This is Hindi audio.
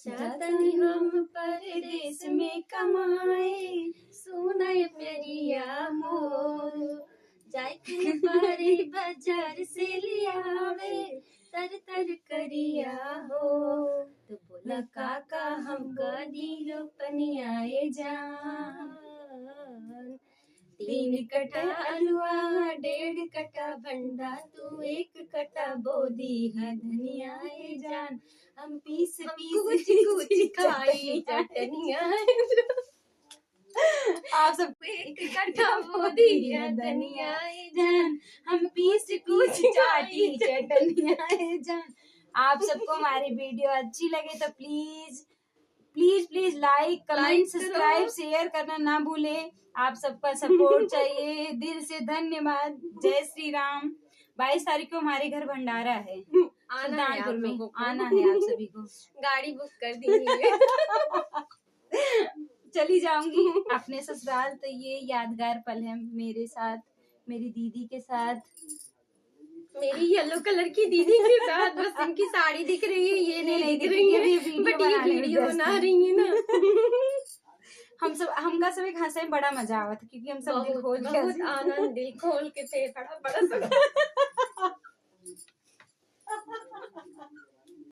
जातनी हम परदेस में कमाए, सुनाय प्यारिया मोर। जाय के पारे बाजार से लियावे, तर तर करिया हो। तो बोला काका हम कदी रोपनियाए जान। 3 कट्टा अलुआ 1.5 कट्टा भंडा, तू 1 कट्टा बोदी है धनियाए जान। हम पीस पीस कुछ खाई चटनिया। आप सब 1 कट्टा बोदी है धनियाए जान, हम पीस कुछ चाटी चटनियाए जान। आप सबको हमारी वीडियो अच्छी लगे तो please please please like comment subscribe share करना ना भूलें। आप सबका सपोर्ट चाहिए, दिल से धन्यवाद। जय श्री राम। 22 तारीख को हमारे घर भंडारा है सुल्तानपुर में, आना है आप सभी को। गाड़ी बुक कर दी। चली जाऊंगी अपने ससुराल। तो ये यादगार पल है मेरे साथ, मेरी दीदी के साथ, मेरी येलो कलर की दीदी के साथ। बस इनकी साड़ी दिख रही है, ये नहीं दिख रही है, बट ये वीडियो बना रही है ना। हमका सब एक हंसे में बड़ा मजा आवा था, क्योंकि हम सब दिल खोल के, बहुत आनंद दिल खोल के थे, बड़ा